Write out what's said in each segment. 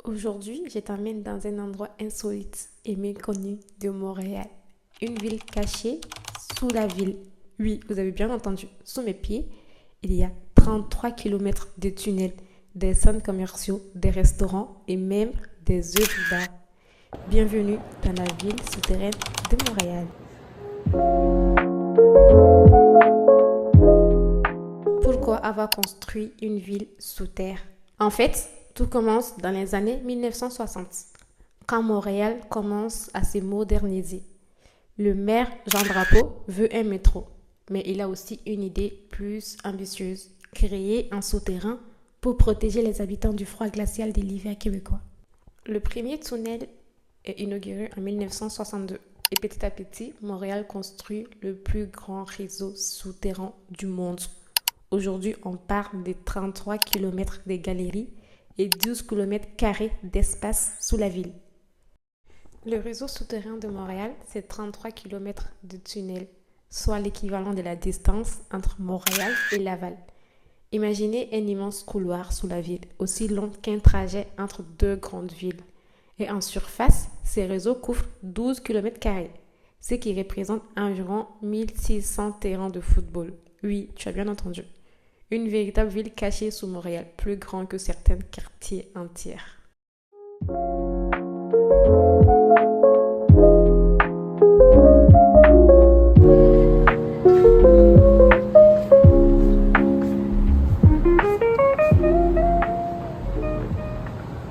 Aujourd'hui, je t'emmène dans un endroit insolite et méconnu de Montréal. Une ville cachée sous la ville. Oui, vous avez bien entendu, sous mes pieds, il y a 33 kilomètres de tunnels, des centres commerciaux, des restaurants et même des œuvres d'art. Bienvenue dans la ville souterraine de Montréal. Pourquoi avoir construit une ville sous terre? En fait, tout commence dans les années 1960, quand Montréal commence à se moderniser. Le maire Jean Drapeau veut un métro, mais il a aussi une idée plus ambitieuse, créer un souterrain pour protéger les habitants du froid glacial de l'hiver québécois. Le premier tunnel est inauguré en 1962 et petit à petit, Montréal construit le plus grand réseau souterrain du monde. Aujourd'hui, on parle de 33 km de galeries et 12 km² d'espace sous la ville. Le réseau souterrain de Montréal, c'est 33 km de tunnels, soit l'équivalent de la distance entre Montréal et Laval. Imaginez un immense couloir sous la ville, aussi long qu'un trajet entre deux grandes villes. Et en surface, ces réseaux couvrent 12 km², ce qui représente environ 1600 terrains de football. Oui, tu as bien entendu. Une véritable ville cachée sous Montréal, plus grand que certains quartiers entiers.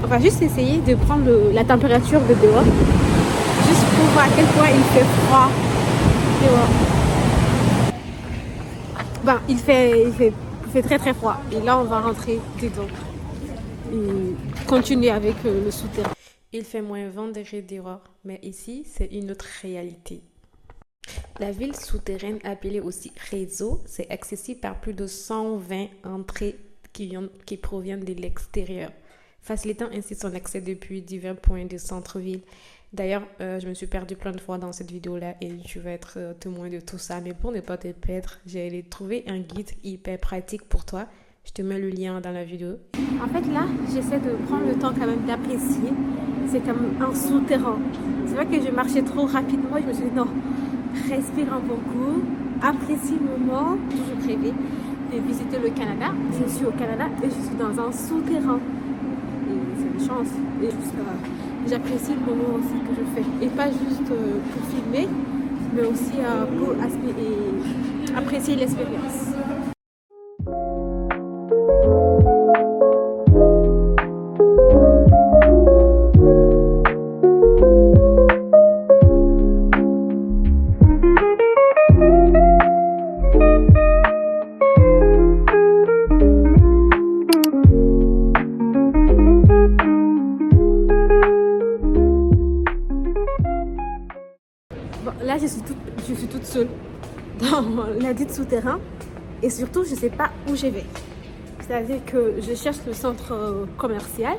On va juste essayer de prendre la température de dehors, juste pour voir à quel point il fait froid dehors. Il fait très très froid. Et là, on va rentrer dedans et continuer avec le souterrain. Il fait moins 20 degrés dehors, mais ici, c'est une autre réalité. La ville souterraine, appelée aussi réseau, c'est accessible par plus de 120 entrées qui proviennent de l'extérieur, facilitant ainsi son accès depuis divers points du centre-ville. D'ailleurs, je me suis perdue plein de fois dans cette vidéo-là et tu vas être témoin de tout ça. Mais pour ne pas te perdre, j'ai trouvé un guide hyper pratique pour toi. Je te mets le lien dans la vidéo. En fait, là, j'essaie de prendre le temps quand même d'apprécier. C'est comme un souterrain. C'est vrai que je marchais trop rapidement. Je me suis dit non, respire un bon coup, apprécie le moment. Toujours rêvé de visiter le Canada. Je suis au Canada et je suis dans un souterrain. Et c'est une chance. Et j'apprécie le moment aussi que je fais. Et pas juste pour filmer, mais aussi pour apprécier l'expérience. Là, je suis toute seule dans la dite souterrain et surtout, je ne sais pas où je vais. C'est-à-dire que je cherche le centre commercial,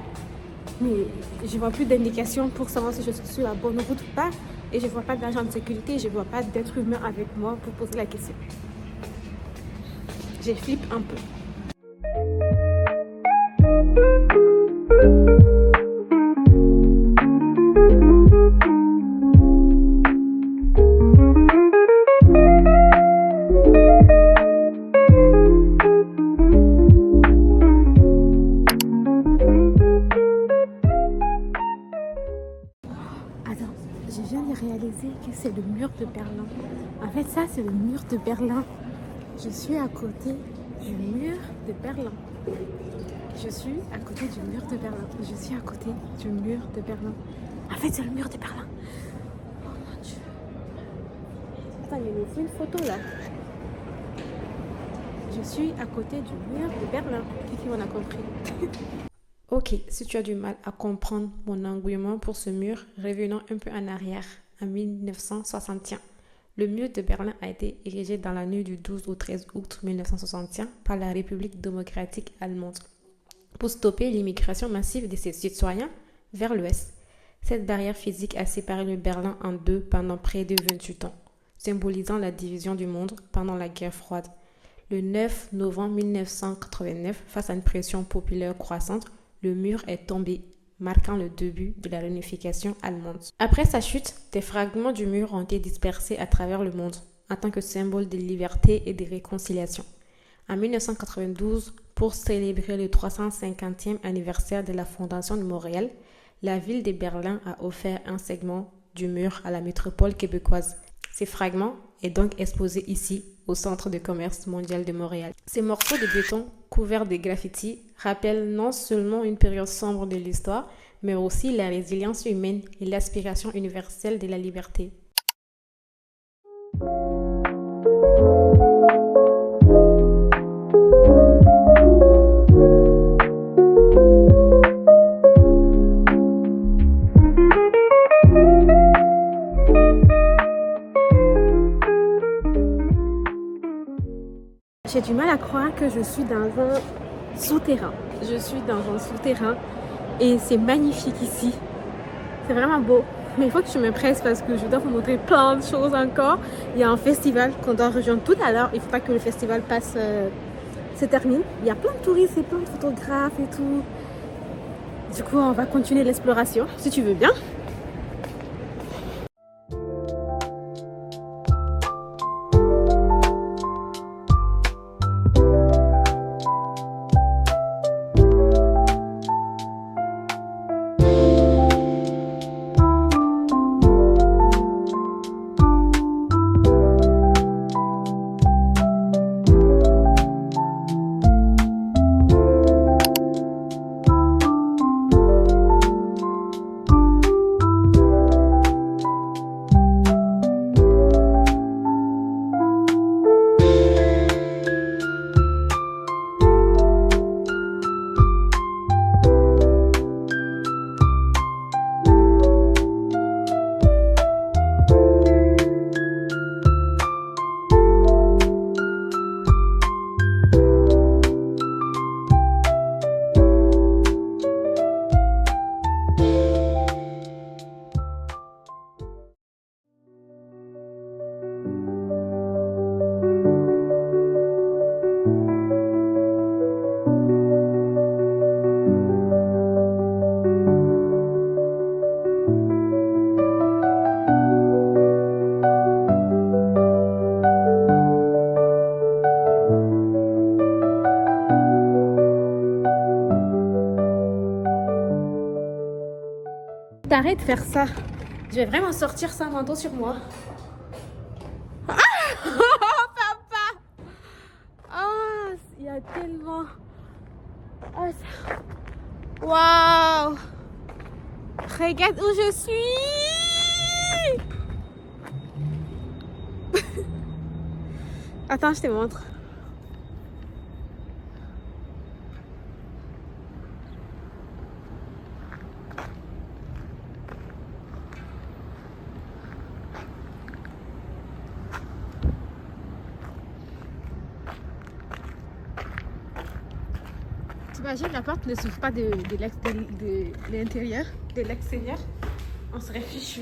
mais je ne vois plus d'indication pour savoir si je suis sur la bonne route ou pas. Et je ne vois pas d'agent de sécurité, je ne vois pas d'être humain avec moi pour poser la question. Je flippe un peu. Je viens de réaliser que c'est le mur de Berlin. En fait, ça, c'est le mur de Berlin. Je suis à côté du mur de Berlin. Je suis à côté du mur de Berlin. Je suis à côté du mur de Berlin. En fait, c'est le mur de Berlin. Oh mon Dieu. Attends, il me faut une photo là. Je suis à côté du mur de Berlin. Qu'est-ce qu'on a compris? Ok, si tu as du mal à comprendre mon engouement pour ce mur, revenons un peu en arrière, en 1961. Le mur de Berlin a été érigé dans la nuit du 12 au 13 août 1961 par la République démocratique allemande pour stopper l'immigration massive de ses citoyens vers l'ouest. Cette barrière physique a séparé le Berlin en deux pendant près de 28 ans, symbolisant la division du monde pendant la guerre froide. Le 9 novembre 1989, face à une pression populaire croissante, le mur est tombé, marquant le début de la réunification allemande. Après sa chute, des fragments du mur ont été dispersés à travers le monde en tant que symbole de liberté et de réconciliation. En 1992, pour célébrer le 350e anniversaire de la fondation de Montréal, la ville de Berlin a offert un segment du mur à la métropole québécoise. Ces fragments est donc exposé ici, au Centre de commerce mondial de Montréal. Ces morceaux de béton couverts de graffitis rappellent non seulement une période sombre de l'histoire, mais aussi la résilience humaine et l'aspiration universelle de la liberté. J'ai du mal à croire que je suis dans un souterrain. Je suis dans un souterrain et c'est magnifique ici. C'est vraiment beau. Mais il faut que je me presse parce que je dois vous montrer plein de choses encore. Il y a un festival qu'on doit rejoindre tout à l'heure. Il ne faut pas que le festival se termine. Il y a plein de touristes et plein de photographes et tout. Du coup, on va continuer l'exploration, si tu veux bien. T'arrêtes de faire ça. Je vais vraiment sortir ça manteau sur moi. Ah oh, papa. Oh, il y a tellement... Oh, ça... Waouh. Regarde où je suis. Attends, je te montre. T'imagines, la porte ne s'ouvre pas de l'intérieur, de l'extérieur. On serait fichu.